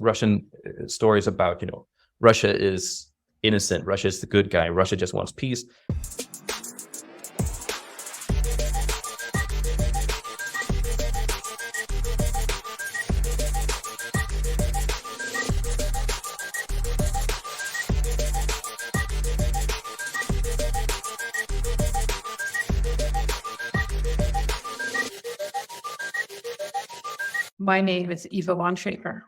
Russian stories about, Russia is innocent, Russia is the good guy, Russia just wants peace. My name is Eva von Schaefer.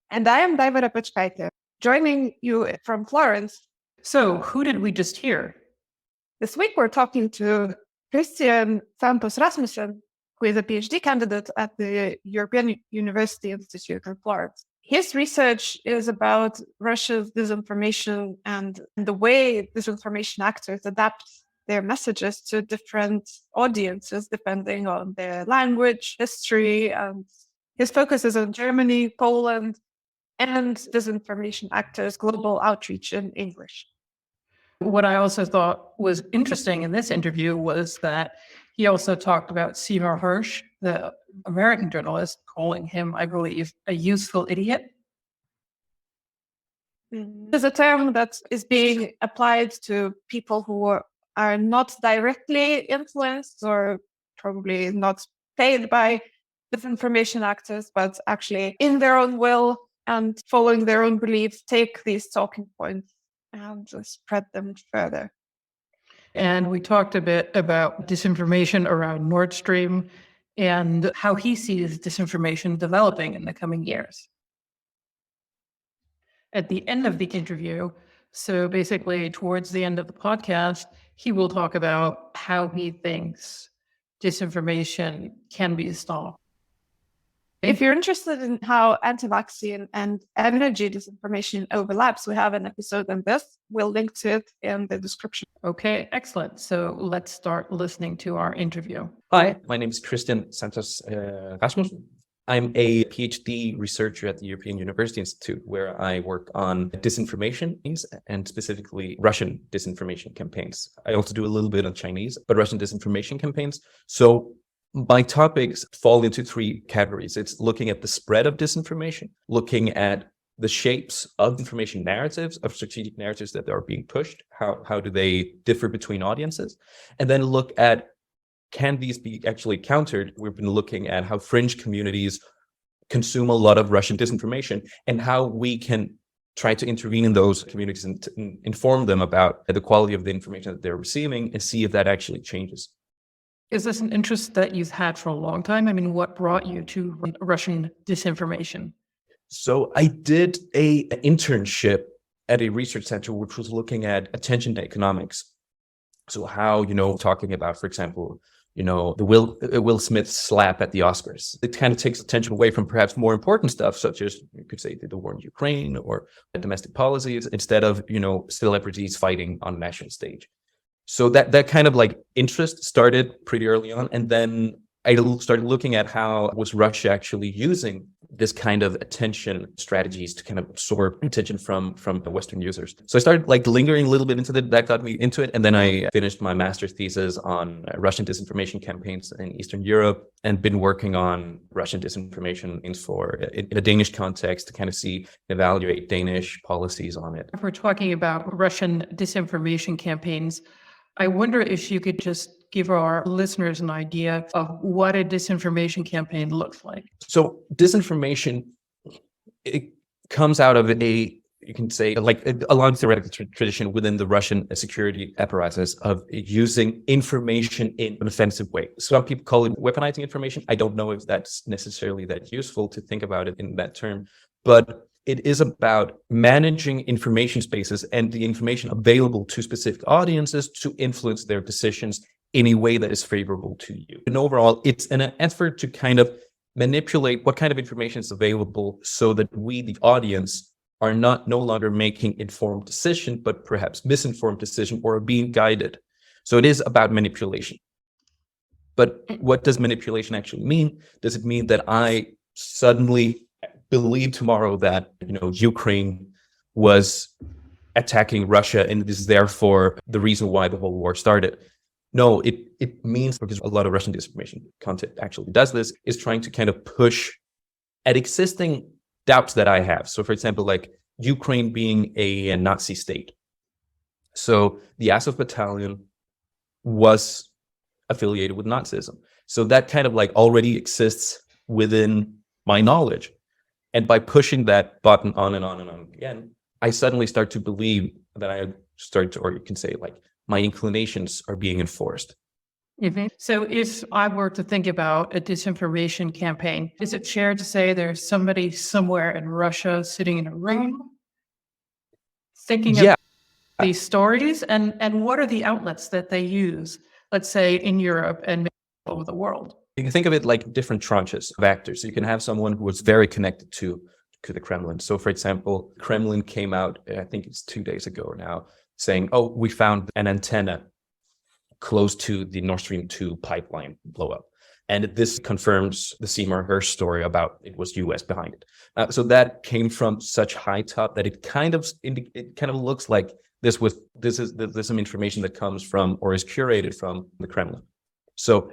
And I am Daiva Repechkaite, joining you from Florence. So, who did we just hear? This week we're talking to Christiern Santos Rasmussen, who is a PhD candidate at the European University Institute in Florence. His research is about Russia's disinformation and the way disinformation actors adapt their messages to different audiences depending on their language, history, and his focus is on Germany, Poland, and disinformation actors' global outreach in English. What I also thought was interesting in this interview was that he also talked about Seymour Hersh, the American journalist, calling him, I believe, a useful idiot. There's a term that is being applied to people who are not directly influenced or probably not paid by disinformation actors, but actually in their own will and following their own beliefs, take these talking points and spread them further. And we talked a bit about disinformation around Nord Stream and how he sees disinformation developing in the coming years. At the end of the interview, so basically towards the end of the podcast, he will talk about how he thinks disinformation can be stopped. If you're interested in how anti-vaccine and energy disinformation overlaps, we have an episode on this. We'll link to it in the description. Okay, excellent. So let's start listening to our interview. Hi, my name is Christiern Santos Rasmussen. I'm a PhD researcher at the European University Institute, where I work on disinformation and specifically Russian disinformation campaigns. I also do a little bit on Chinese, but Russian disinformation campaigns. So my topics fall into three categories. It's looking at the spread of disinformation, looking at the shapes of information narratives, of strategic narratives that are being pushed, how do they differ between audiences, and then look at can these be actually countered? We've been looking at how fringe communities consume a lot of Russian disinformation and how we can try to intervene in those communities and inform them about the quality of the information that they're receiving and see if that actually changes. Is this an interest that you've had for a long time? I mean, what brought you to Russian disinformation? So I did an internship at a research center which was looking at attention economics. So how, talking about, for example, the Will Smith slap at the Oscars. It kind of takes attention away from perhaps more important stuff, such as you could say the war in Ukraine or domestic policies, instead of, celebrities fighting on a national stage. So that kind of like interest started pretty early on. And then I started looking at how was Russia actually using this kind of attention strategies to kind of absorb attention from the Western users. So I started like lingering a little bit into that got me into it. And then I finished my master's thesis on Russian disinformation campaigns in Eastern Europe and been working on Russian disinformation in a Danish context to kind of evaluate Danish policies on it. If we're talking about Russian disinformation campaigns, I wonder if you could just give our listeners an idea of what a disinformation campaign looks like. So disinformation, it comes out of you can say, like a long theoretical tradition within the Russian security apparatus of using information in an offensive way. Some people call it weaponizing information. I don't know if that's necessarily that useful to think about it in that term, but it is about managing information spaces and the information available to specific audiences to influence their decisions in a way that is favorable to you. And overall, it's an effort to kind of manipulate what kind of information is available so that we, the audience, are no longer making informed decision, but perhaps misinformed decision or being guided. So it is about manipulation. But what does manipulation actually mean? Does it mean that I suddenly believe tomorrow that Ukraine was attacking Russia and it is therefore the reason why the whole war started? No, it means, because a lot of Russian disinformation content actually does this, is trying to kind of push at existing doubts that I have. So for example, like Ukraine being a Nazi state. So the Azov battalion was affiliated with Nazism. So that kind of like already exists within my knowledge. And by pushing that button on and on and on again, I suddenly start to believe that I start to, or you can say like my inclinations are being enforced. So if I were to think about a disinformation campaign, is it fair to say there's somebody somewhere in Russia sitting in a room thinking of these stories? And what are the outlets that they use, let's say in Europe and maybe all over the world? You can think of it like different tranches of actors. So you can have someone who was very connected to the Kremlin. So for example, Kremlin came out, I think it's 2 days ago now, saying, oh, we found an antenna close to the Nord Stream 2 pipeline blow up. And this confirms the Seymour Hersh story about it was US behind it. So that came from such high top that it kind of looks like this is some information that comes from or is curated from the Kremlin. So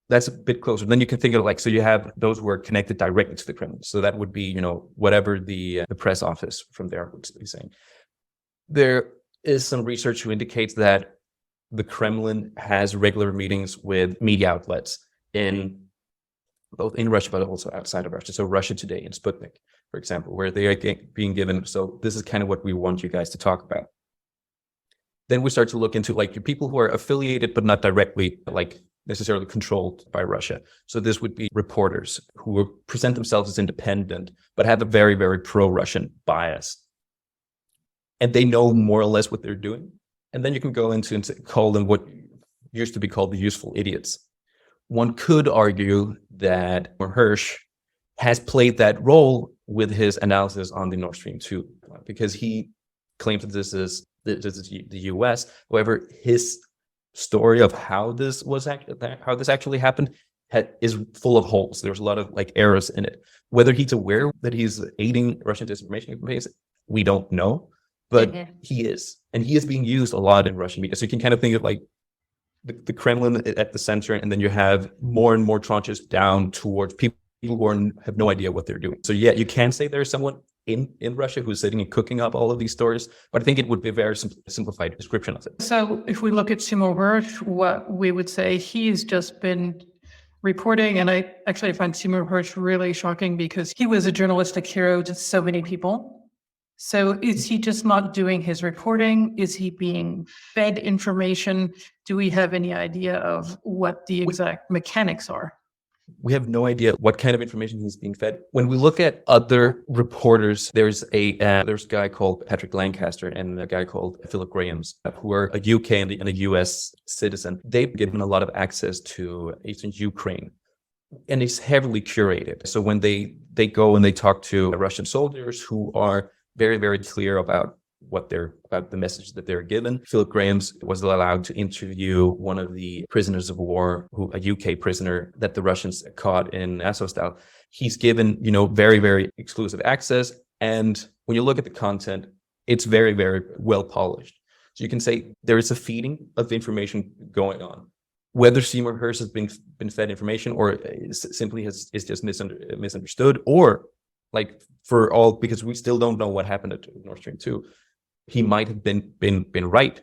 that's a bit closer. Then you can think of like, so you have those who are connected directly to the Kremlin. So that would be, you know, whatever the press office from there would be saying. There is some research who indicates that the Kremlin has regular meetings with media outlets in both in Russia, but also outside of Russia. So Russia Today and Sputnik, for example, where they are being given. So this is kind of what we want you guys to talk about. Then we start to look into like people who are affiliated, but not directly like necessarily controlled by Russia. So this would be reporters who present themselves as independent, but have a very, very pro-Russian bias. And they know more or less what they're doing. And then you can go into and call them what used to be called the useful idiots. One could argue that Hersh has played that role with his analysis on the Nord Stream 2, because he claims that this is the US. However, his story of how this actually happened is full of holes. There's a lot of like errors in it. Whether he's aware that he's aiding Russian disinformation campaigns, we don't know. But he is, and he is being used a lot in Russian media. So you can kind of think of like the Kremlin at the center, and then you have more and more tranches down towards people who have no idea what they're doing. So yeah, you can say there's someone in Russia who's sitting and cooking up all of these stories, but I think it would be a very simplified description of it. So if we look at Seymour Hersh, what we would say, he's just been reporting, and I actually find Seymour Hersh really shocking because he was a journalistic hero to so many people. So is he just not doing his reporting? Is he being fed information? Do we have any idea of what the exact mechanics are? We have no idea what kind of information he's being fed. When we look at other reporters, there's a guy called Patrick Lancaster and a guy called Philip Grahams, who are a UK and a US citizen. They've given a lot of access to Eastern Ukraine, and it's heavily curated. So when they go and they talk to Russian soldiers who are very, very clear about about the message that they're given. Philip Grahams was allowed to interview one of the prisoners of war, a UK prisoner that the Russians caught in Azovstal. He's given, very, very exclusive access. And when you look at the content, it's very, very well polished. So you can say there is a feeding of information going on. Whether Seymour Hersh has been fed information or simply is just misunderstood, or like because we still don't know what happened at Nord Stream 2. He might have been right.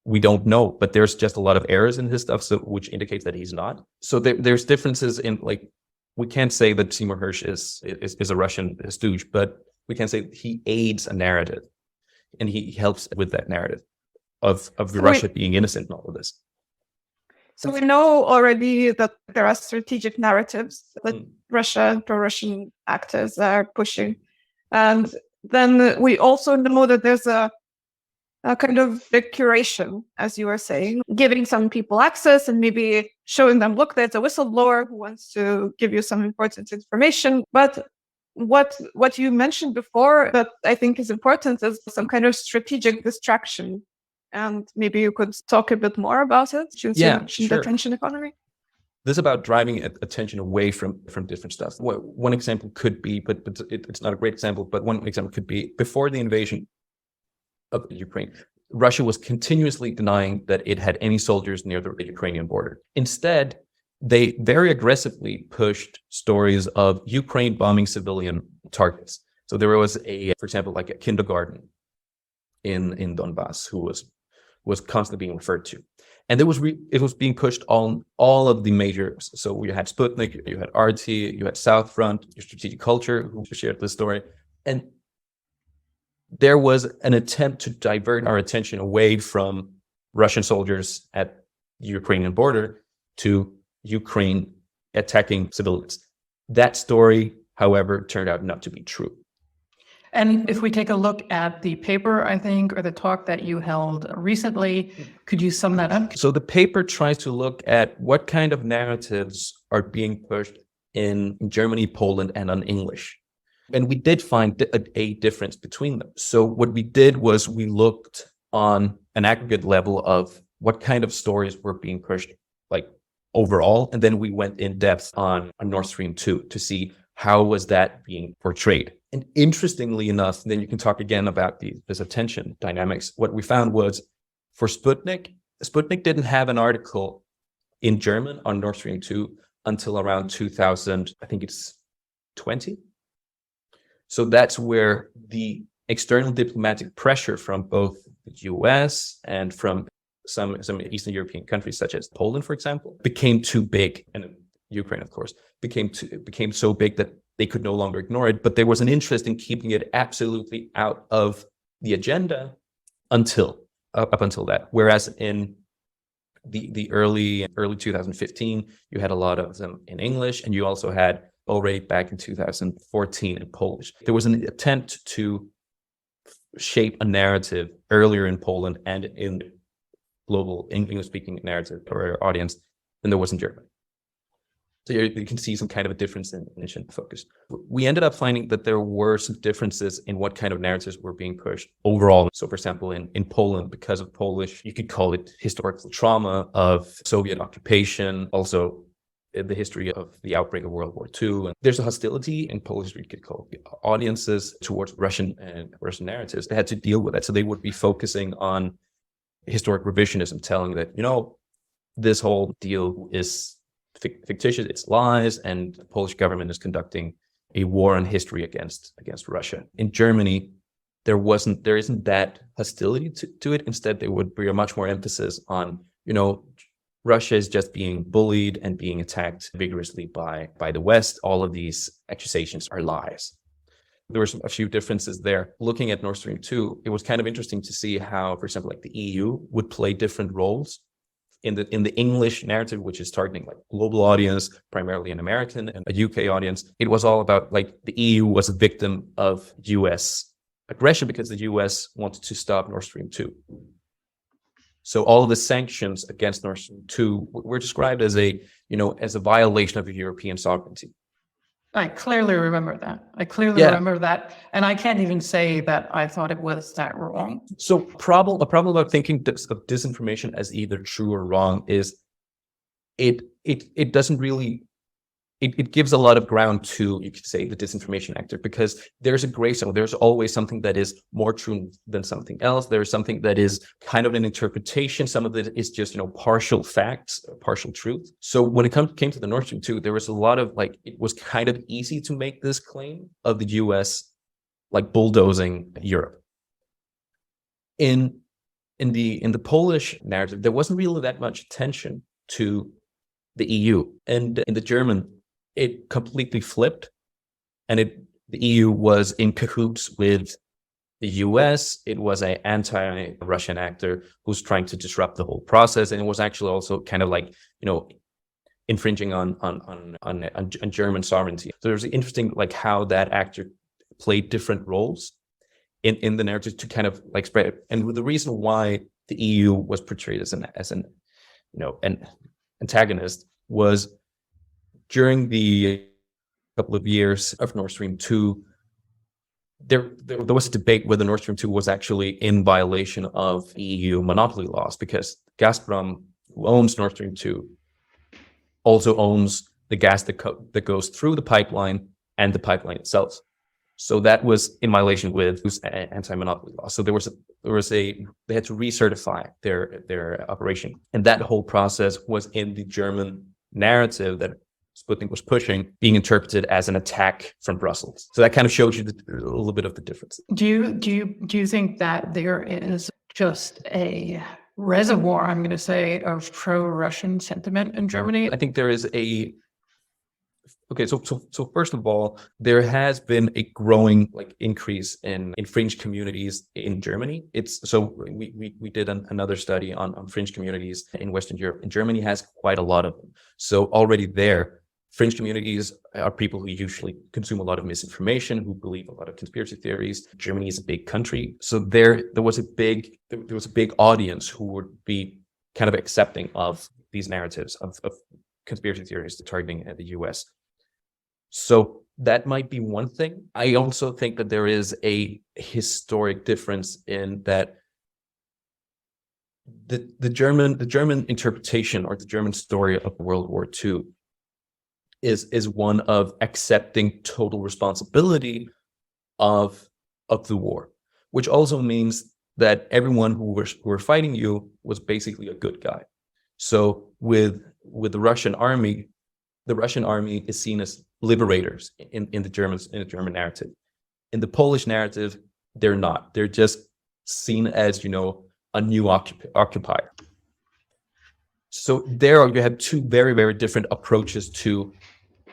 We don't know, but there's just a lot of errors in his stuff, which indicates that he's not. So there's differences in, like, we can't say that Seymour Hersh is a Russian stooge, but we can say he aids a narrative, and he helps with that narrative of Russia being innocent in all of this. So we know already that there are strategic narratives that pro-Russian actors are pushing. And then we also know that there's a kind of a curation, as you were saying, giving some people access and maybe showing them, look, there's a whistleblower who wants to give you some important information. But what you mentioned before that I think is important is some kind of strategic distraction. And maybe you could talk a bit more about it, since you mentioned the attention economy. This is about driving attention away from different stuff. One example could be, but it's not a great example, but one example could be before the invasion of Ukraine, Russia was continuously denying that it had any soldiers near the Ukrainian border. Instead, they very aggressively pushed stories of Ukraine bombing civilian targets. So there was for example, like a kindergarten in Donbass who was constantly being referred to. And it was being pushed on all of the major. So we had Sputnik, you had RT, you had South Front, your Strategic Culture, who shared this story. And there was an attempt to divert our attention away from Russian soldiers at the Ukrainian border to Ukraine attacking civilians. That story, however, turned out not to be true. And if we take a look at the paper, I think, or the talk that you held recently, could you sum that up? So the paper tries to look at what kind of narratives are being pushed in Germany, Poland, and on English. And we did find a difference between them. So what we did was we looked on an aggregate level of what kind of stories were being pushed, like overall, and then we went in depth on Nord Stream 2 to see how was that being portrayed. And interestingly enough, then you can talk again about this attention dynamics. What we found was for Sputnik didn't have an article in German on Nord Stream 2 until around 2000, I think it's 20. So that's where the external diplomatic pressure from both the US and from some Eastern European countries, such as Poland, for example, became too big, and Ukraine, of course, became so big that they could no longer ignore it. But there was an interest in keeping it absolutely out of the agenda up until that. Whereas in the early 2015, you had a lot of them in English, and you also had already back in 2014 in Polish. There was an attempt to shape a narrative earlier in Poland and in global English-speaking narrative or audience than there was in Germany. So you can see some kind of a difference in mission focus. We ended up finding that there were some differences in what kind of narratives were being pushed overall. So for example, in Poland, because of Polish, you could call it historical trauma of Soviet occupation, also the history of the outbreak of World War II. And there's a hostility in Polish, we could call audiences towards Russian narratives. They had to deal with that. So they would be focusing on historic revisionism, telling that, this whole deal is fictitious, it's lies, and the Polish government is conducting a war on history against Russia. In Germany, there isn't that hostility to it. Instead, there would be a much more emphasis on, Russia is just being bullied and being attacked vigorously by the West. All of these accusations are lies. There were a few differences there. Looking at Nord Stream 2, it was kind of interesting to see how, for example, like the EU would play different roles in the English narrative, which is targeting like global audience, primarily an American and a UK audience. It was all about like the EU was a victim of US aggression because the US wanted to stop Nord Stream 2. So all of the sanctions against Nord Stream 2 were described as a violation of European sovereignty. I clearly remember that. Remember that. And I can't even say that I thought it was that wrong. So a problem about thinking of disinformation as either true or wrong is it doesn't really, it gives a lot of ground to, you could say, the disinformation actor, because there's a gray zone. There's always something that is more true than something else. There's something that is kind of an interpretation. Some of it is just, partial facts, partial truth. So when it came to the Nord Stream 2, there was a lot of it was kind of easy to make this claim of the US bulldozing Europe. In the Polish narrative, there wasn't really that much attention to the EU, and in the German, it completely flipped, and the EU was in cahoots with the US. It was an anti-Russian actor who's trying to disrupt the whole process, and it was actually also kind of infringing on German sovereignty. So there's interesting how that actor played different roles in the narrative to kind of spread it. And the reason why the EU was portrayed as an antagonist was during the couple of years of Nord Stream 2, there was a debate whether Nord Stream 2 was actually in violation of EU monopoly laws, because Gazprom, who owns Nord Stream 2, also owns the gas that goes through the pipeline and the pipeline itself. So that was in violation with anti-monopoly law. So they had to recertify their operation, and that whole process was in the German narrative that Sputnik was pushing being interpreted as an attack from Brussels. So that kind of shows you a little bit of the difference. Do you think that there is just a reservoir, I'm going to say, of pro-Russian sentiment in Germany? I think there is so first of all, there has been a growing increase in fringe communities in Germany. We did another study on fringe communities in Western Europe, and Germany has quite a lot of them. So already there, fringe communities are people who usually consume a lot of misinformation, who believe a lot of conspiracy theories. Germany is a big country, so there was a big audience who would be kind of accepting of these narratives of conspiracy theories targeting the US. So that might be one thing. I also think that there is a historic difference in that the German interpretation or the German story of World War II is one of accepting total responsibility of the war, which also means that everyone who were fighting you was basically a good guy. So with the Russian army is seen as liberators in the German narrative. In the Polish narrative, they're not. They're just seen as, a new occupier. So there you have two very, very different approaches to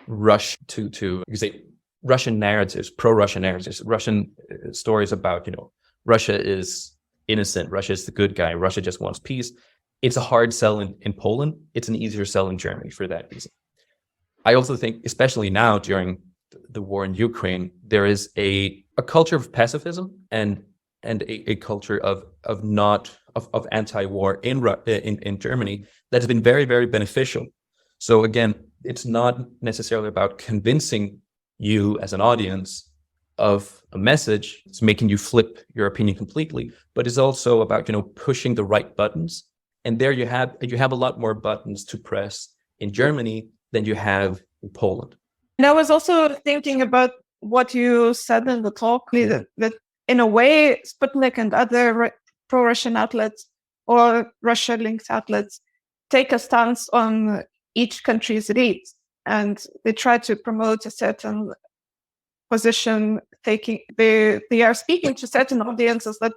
Russia, you can say Russian narratives, pro-Russian narratives, Russian stories about, Russia is innocent, Russia is the good guy, Russia just wants peace. It's a hard sell in Poland. It's an easier sell in Germany for that reason. I also think, especially now during the war in Ukraine, there is a culture of pacifism and a culture of anti-war in Germany that has been very, very beneficial. So again, it's not necessarily about convincing you as an audience of a message. It's making you flip your opinion completely, but it's also about pushing the right buttons. And there you have a lot more buttons to press in Germany than you have in Poland. And I was also thinking about what you said in the talk, that in a way, Sputnik and other pro-Russian outlets or Russia-linked outlets take a stance on each country's elites, and they try to promote a certain position. They are speaking to certain audiences that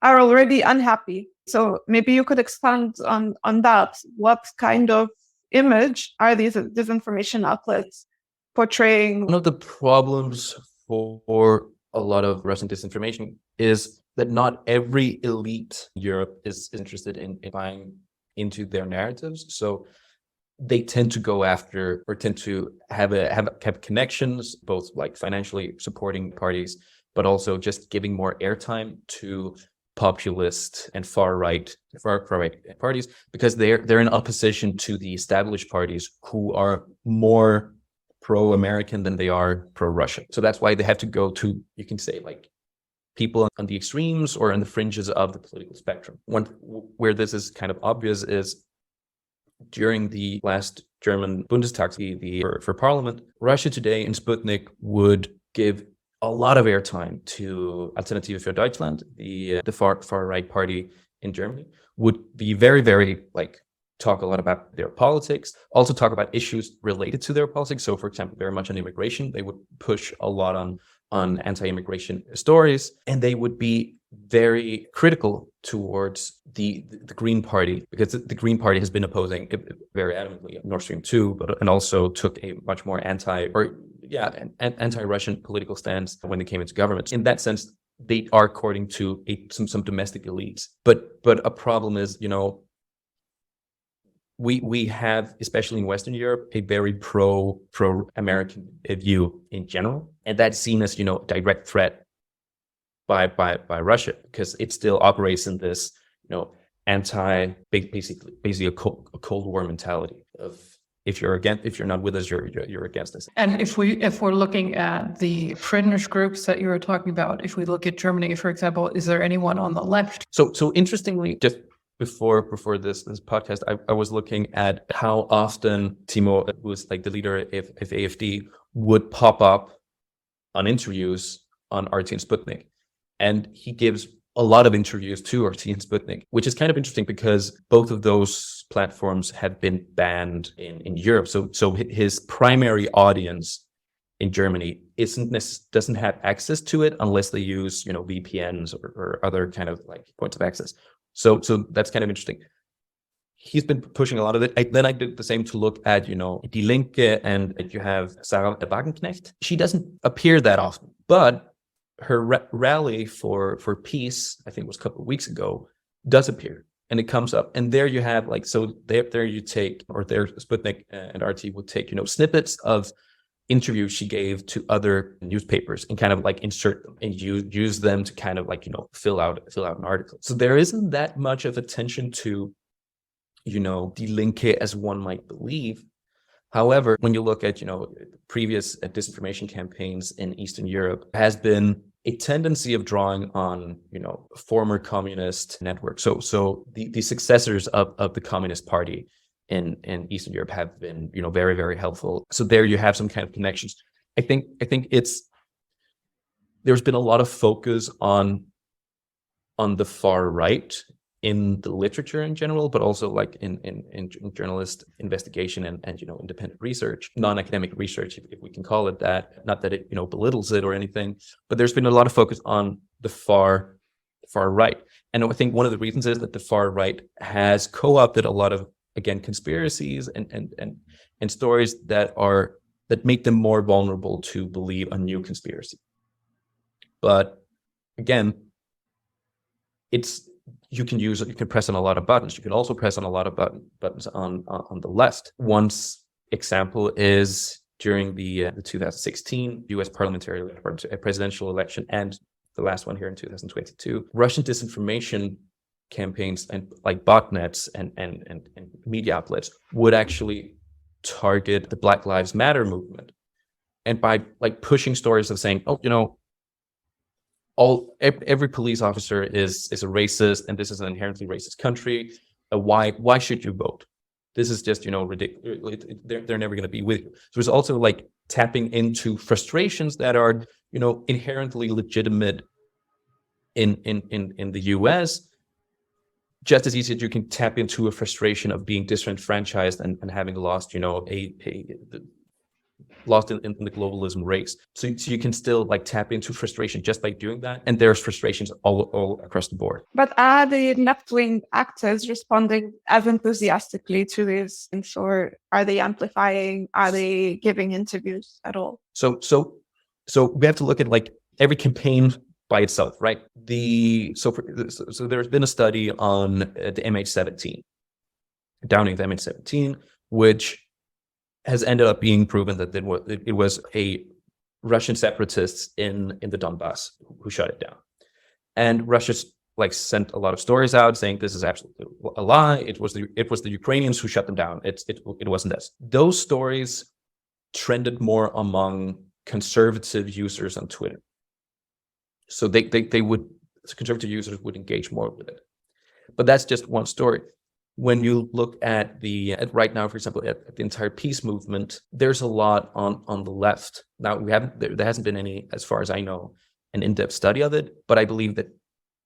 are already unhappy. So maybe you could expand on that. What kind of image are these disinformation outlets portraying? One of the problems for a lot of Russian disinformation is that not every elite in Europe is interested in buying into their narratives. So they tend to go after, or tend to have connections, both financially supporting parties, but also just giving more airtime to populist and far right parties, because they're in opposition to the established parties who are more pro-American than they are pro-Russian. So that's why they have to go to, you can say, people on the extremes or on the fringes of the political spectrum. One where this is kind of obvious is during the last German Bundestag, for Parliament, Russia Today and Sputnik would give a lot of airtime to Alternative für Deutschland, the far right party in Germany, would be very, very talk a lot about their politics, also talk about issues related to their politics. So, for example, very much on immigration, they would push a lot on anti-immigration stories, and they would be very critical towards the Green Party, because the Green Party has been opposing very adamantly Nord Stream 2, and also took a much more anti-Russian political stance when they came into government. In that sense, they are according to some domestic elites. But a problem is, we have, especially in Western Europe, a very pro-American view in general, and that's seen as direct threat by Russia, because it still operates in this basically a Cold War mentality of if you're not with us, you're against us. And if we're looking at the fringe groups that you were talking about, if we look at Germany, for example, is there anyone on the left? So interestingly, just before this podcast, I was looking at how often Timo, who was the leader of AfD, would pop up on interviews on RT and Sputnik. And he gives a lot of interviews to RT and Sputnik, which is kind of interesting because both of those platforms have been banned in Europe. So his primary audience in Germany doesn't have access to it unless they use, VPNs or other kind of like points of access. So that's kind of interesting. He's been pushing a lot of it. Then I did the same to look at, Die Linke, and you have Sarah Wagenknecht. She doesn't appear that often, but her rally for peace, I think it was a couple of weeks ago, does appear, and it comes up. And there you have there you take, or there Sputnik and RT would take, snippets of interviews she gave to other newspapers and kind of like insert them and use them to kind of like, fill out an article. So there isn't that much of attention to, Die Linke as one might believe. However, when you look at, previous disinformation campaigns in Eastern Europe, has been a tendency of drawing on, former communist networks. So the successors of the Communist Party in Eastern Europe have been, very, very helpful. So there you have some kind of connections. I think there's been a lot of focus on the far right in the literature in general, but also like in journalist investigation and independent research, non-academic research, if we can call it that. Not that it belittles it or anything, but there's been a lot of focus on the far right. And I think one of the reasons is that the far right has co-opted a lot of, again, conspiracies and stories that make them more vulnerable to believe a new conspiracy. But again, you can press on a lot of buttons. You can also press on a lot of buttons on the left. One example is during the 2016 U.S. presidential election and the last one here in 2022, Russian disinformation campaigns and like botnets and media outlets would actually target the Black Lives Matter movement. And by like pushing stories of saying, every police officer is a racist, and this is an inherently racist country. Why should you vote? This is just ridiculous. They're never going to be with you. So it's also like tapping into frustrations that are inherently legitimate in the U.S. Just as easy as you can tap into a frustration of being disenfranchised and having lost lost in the globalism race. So you can still like tap into frustration just by doing that. And there's frustrations all across the board. But are the left-wing actors responding as enthusiastically to this? And so are they amplifying? Are they giving interviews at all? So we have to look at like every campaign by itself, right? So there's been a study on the MH17, downing the MH17, which has ended up being proven that it was a Russian separatists in the Donbass who shut it down. And Russia's like sent a lot of stories out saying this is absolutely a lie. It was the Ukrainians who shut them down. It wasn't us. Those stories trended more among conservative users on Twitter. So conservative users would engage more with it. But that's just one story. When you look at right now, for example, at the entire peace movement, there's a lot on the left. Now there hasn't been any, as far as I know, an in-depth study of it, but I believe that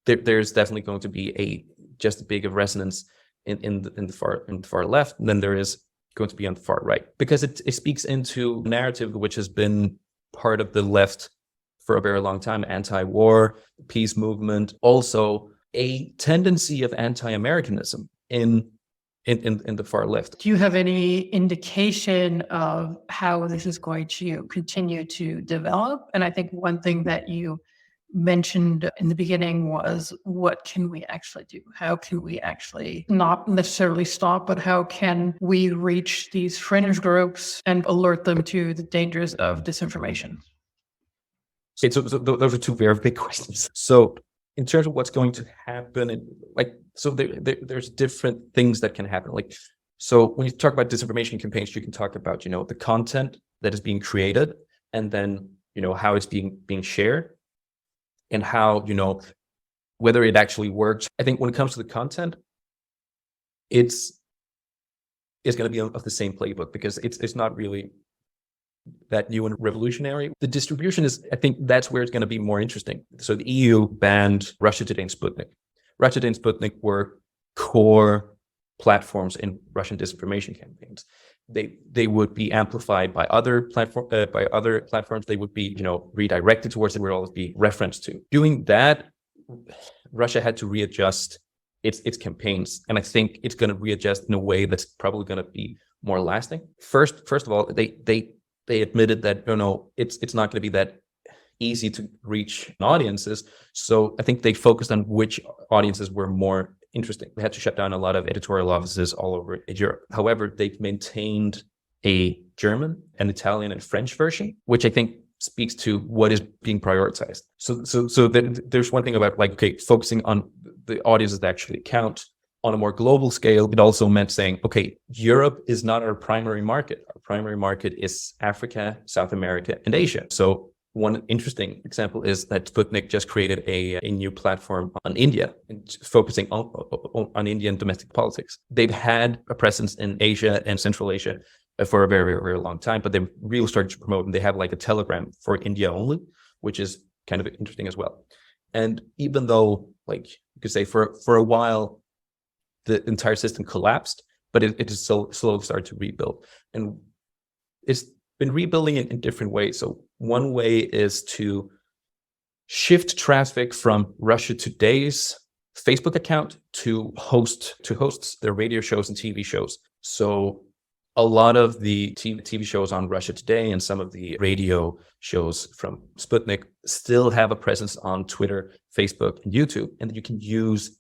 there's definitely going to be just as big of resonance in the far left than there is going to be on the far right, because it speaks into a narrative which has been part of the left for a very long time: anti-war, peace movement, also a tendency of anti-Americanism in the far left. Do you have any indication of how this is going to continue to develop? And I think one thing that you mentioned in the beginning was, what can we actually do? How can we actually not necessarily stop, but how can we reach these fringe groups and alert them to the dangers of disinformation? So those are two very big questions. So in terms of what's going to happen, there's different things that can happen. Like, so when you talk about disinformation campaigns, you can talk about, the content that is being created, and then, how it's being shared, and how, whether it actually works. I think when it comes to the content, it's going to be of the same playbook, because it's not really that new and revolutionary. The distribution is, I think that's where it's going to be more interesting. So the EU banned Russia Today and Sputnik. Russia Today and Sputnik were core platforms in Russian disinformation campaigns. They would be amplified by other platforms. They would be, redirected towards it, would always be referenced to. Doing that, Russia had to readjust its campaigns, and I think it's going to readjust in a way that's probably going to be more lasting. First of all, they admitted that it's not going to be that easy to reach audiences. So I think they focused on which audiences were more interesting. They had to shut down a lot of editorial offices all over Europe. However, they've maintained a German, an Italian, and French version, which I think speaks to what is being prioritized. So there's one thing about focusing on the audiences that actually count. On a more global scale, it also meant saying, okay, Europe is not our primary market. Our primary market is Africa, South America, and Asia. So one interesting example is that Sputnik just created a new platform on India, focusing on Indian domestic politics. They've had a presence in Asia and Central Asia for a very, very, very long time, but they really started to promote, and they have a Telegram for India only, which is kind of interesting as well. And even though, you could say for a while, the entire system collapsed, but it is slowly started to rebuild. And it's been rebuilding in different ways. So one way is to shift traffic from Russia Today's Facebook account to hosts their radio shows and TV shows. So a lot of the TV shows on Russia Today and some of the radio shows from Sputnik still have a presence on Twitter, Facebook, and YouTube, and you can use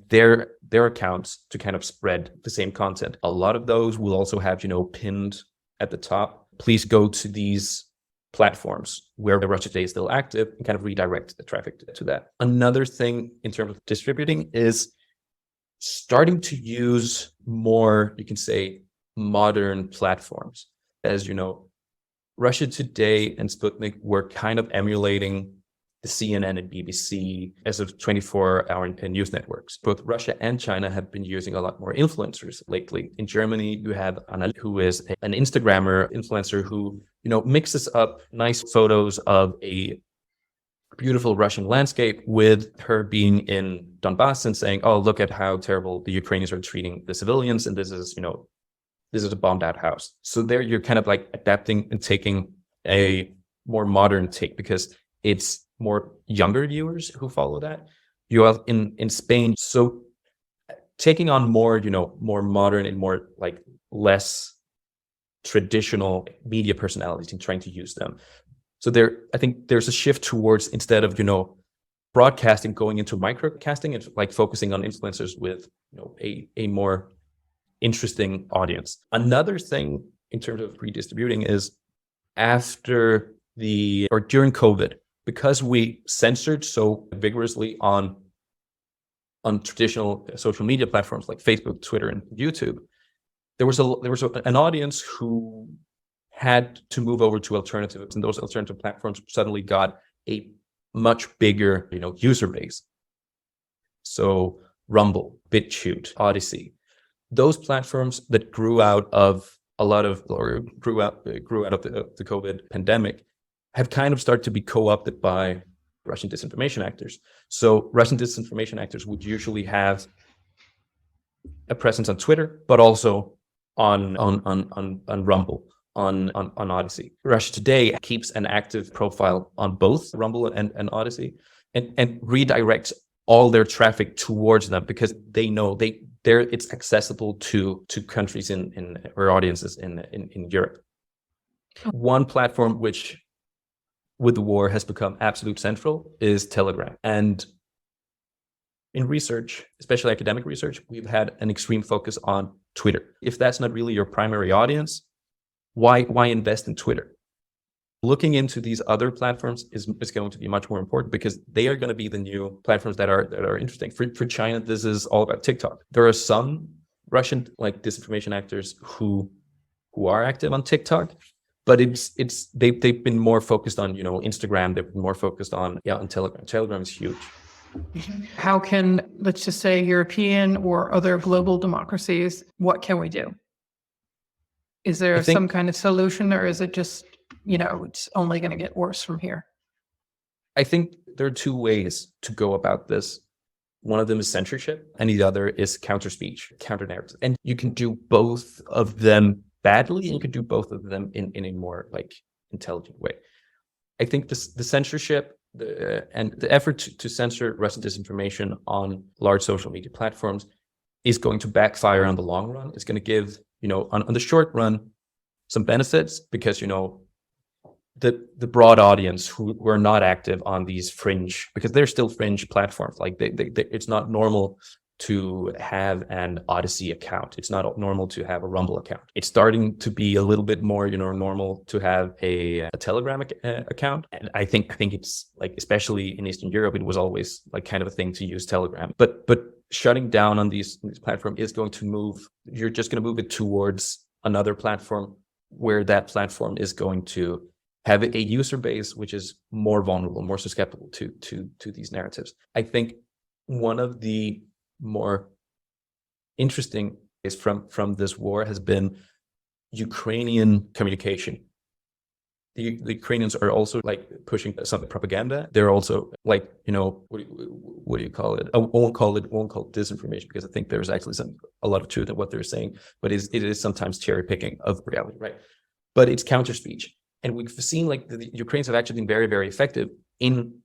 their accounts to kind of spread the same content. A lot of those will also have, pinned at the top, please go to these platforms where Russia Today is still active, and kind of redirect the traffic to that. Another thing in terms of distributing is starting to use more, you can say, modern platforms. As you know, Russia Today and Sputnik were kind of emulating the CNN and BBC as of 24-hour news networks. Both Russia and China have been using a lot more influencers lately. In Germany, you have Anna, who is an Instagrammer influencer who, mixes up nice photos of a beautiful Russian landscape with her being in Donbass and saying, oh, look at how terrible the Ukrainians are treating the civilians. And this is a bombed out house. So there you're kind of adapting and taking a more modern take, because it's more younger viewers who follow that. You have in Spain, so taking on more, more modern and more less traditional media personalities and trying to use them. So I think there's a shift towards, instead of, broadcasting, going into microcasting and focusing on influencers with, a more interesting audience. Another thing in terms of redistributing is during COVID, because we censored so vigorously on traditional social media platforms like Facebook, Twitter, and YouTube, there was an audience who had to move over to alternatives, and those alternative platforms suddenly got a much bigger, user base. So Rumble, BitChute, Odyssey, those platforms that grew out of the COVID pandemic have kind of started to be co-opted by Russian disinformation actors. So Russian disinformation actors would usually have a presence on Twitter, but also on Rumble, on Odyssey. Russia Today keeps an active profile on both Rumble and Odyssey, and redirects all their traffic towards them, because they know it's accessible to countries or audiences in Europe. One platform which, with the war, has become absolute central is Telegram. And in research, especially academic research, we've had an extreme focus on Twitter. If that's not really your primary audience, why invest in Twitter? Looking into these other platforms is going to be much more important, because they are going to be the new platforms that are interesting. For China, this is all about TikTok. There are some Russian disinformation actors who are active on TikTok, but they've been more focused on Instagram. They've been more focused on Telegram. Telegram is huge. How can, let's just say, European or other global democracies, what can we do? Is there some kind of solution, or is it just it's only going to get worse from here? I think there are two ways to go about this. One of them is censorship, and the other is counter speech, counter narrative. And you can do both of them badly, and you can do both of them in a more like intelligent way. I think the censorship and the effort to censor Russian disinformation on large social media platforms is going to backfire on the long run. It's going to give, on the short run, some benefits because, the broad audience who are not active on these fringe, because they're still fringe platforms. Like it's not normal to have an Odyssey account. It's not normal to have a Rumble account. It's starting to be a little bit more, normal to have a Telegram account. And I think it's like, especially in Eastern Europe, it was always like kind of a thing to use Telegram. But shutting down on these platforms is going to move. You're just going to move it towards another platform where that platform is going to have a user base which is more vulnerable, more susceptible to these narratives. I think one of the more interesting is from this war has been Ukrainian communication. The Ukrainians are also like pushing some propaganda. They're also like, what do you call it? I won't call it disinformation, because I think there's actually a lot of truth in what they're saying, but it is sometimes cherry picking of reality, right? But it's counter speech. And we've seen like the Ukrainians have actually been very, very effective in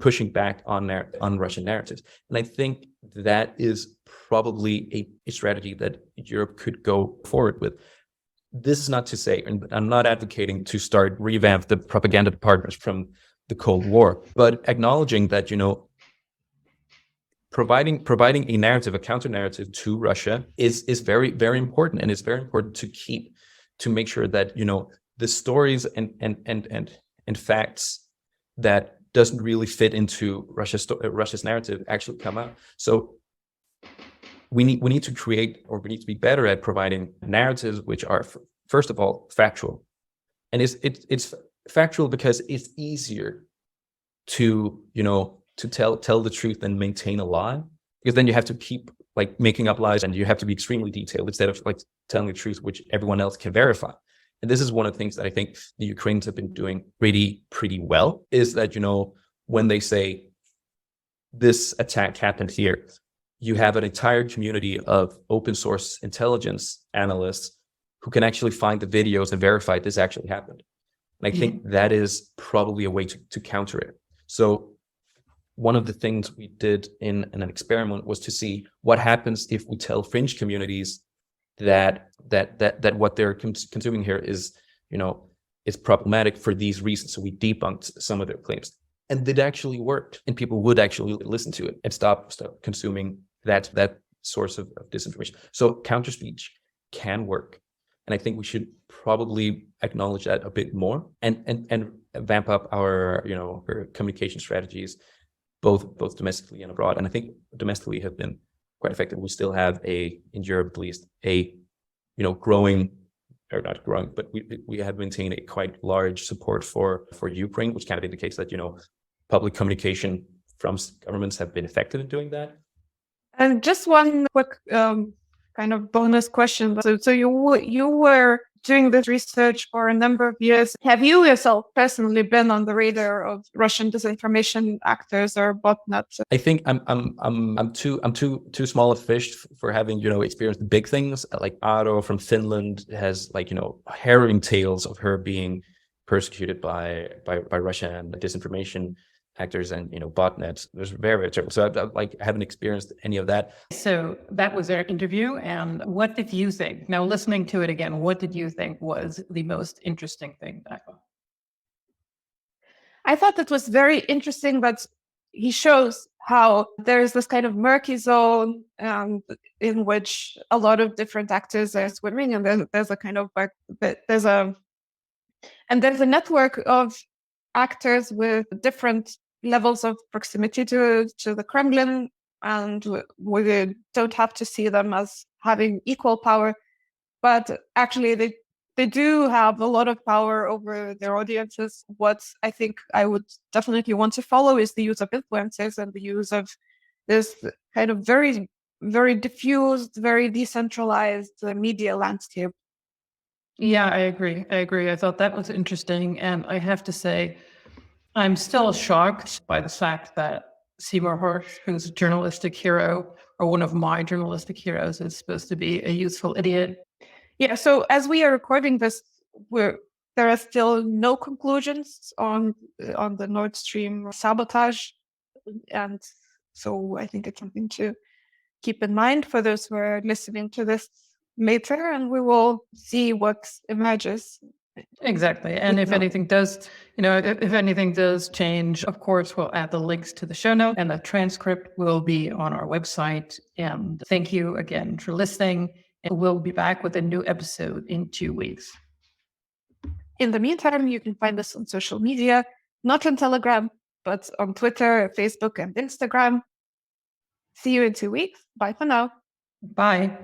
pushing back on Russian narratives. And I think that is probably a strategy that Europe could go forward with. This is not to say, and I'm not advocating to revamp the propaganda departments from the Cold War, but acknowledging that, providing a narrative, a counter narrative to Russia is very, very important. And it's very important to make sure that, the stories and facts that doesn't really fit into Russia's narrative actually come out. So we need to create, or we need to be better at providing narratives which are, first of all, factual. And it's factual because it's easier to tell the truth than maintain a lie, because then you have to keep like making up lies, and you have to be extremely detailed instead of like telling the truth which everyone else can verify. And this is one of the things that I think the Ukrainians have been doing pretty well, is that, when they say this attack happened here, you have an entire community of open source intelligence analysts who can actually find the videos and verify this actually happened. And I think that is probably a way to counter it. So one of the things we did in an experiment was to see what happens if we tell fringe communities that what they're consuming here is, is problematic for these reasons. So we debunked some of their claims, and it actually worked, and people would actually listen to it and stop consuming that source of disinformation. So counter speech can work, and I think we should probably acknowledge that a bit more and vamp up our our communication strategies, both domestically and abroad. And I think domestically have been quite effective. We still have in Europe at least, growing, or not growing, but we have maintained a quite large support for Ukraine, which kind of indicates that, public communication from governments have been effective in doing that. And just one quick kind of bonus question. So you were doing this research for a number of years. Have you yourself personally been on the radar of Russian disinformation actors or botnets? I think I'm too small a fish for having experienced the big things. Like Aro from Finland has harrowing tales of her being persecuted by Russian disinformation actors and botnets. It was very, very terrible. So I haven't experienced any of that. So that was our interview. And what did you think? Now, listening to it again, what did you think was the most interesting thing that I thought? I thought it was very interesting that he shows how there is this kind of murky zone in which a lot of different actors are swimming, and there's a kind of there's a network of actors with different levels of proximity to the Kremlin, and we don't have to see them as having equal power, but actually they do have a lot of power over their audiences. What I think I would definitely want to follow is the use of influencers and the use of this kind of very, very diffused, very decentralized media landscape. Yeah, I agree. I thought that was interesting. And I have to say, I'm still shocked by the fact that Seymour Hersh, who's a journalistic hero, or one of my journalistic heroes, is supposed to be a useful idiot. Yeah, so as we are recording this, there are still no conclusions on the Nord Stream sabotage, and so I think it's something to keep in mind for those who are listening to this later, and we will see what emerges. Exactly. And if anything does, if anything does change, of course, we'll add the links to the show note, and the transcript will be on our website. And thank you again for listening. And we'll be back with a new episode in 2 weeks. In the meantime, you can find us on social media, not on Telegram, but on Twitter, Facebook, and Instagram. See you in 2 weeks. Bye for now. Bye.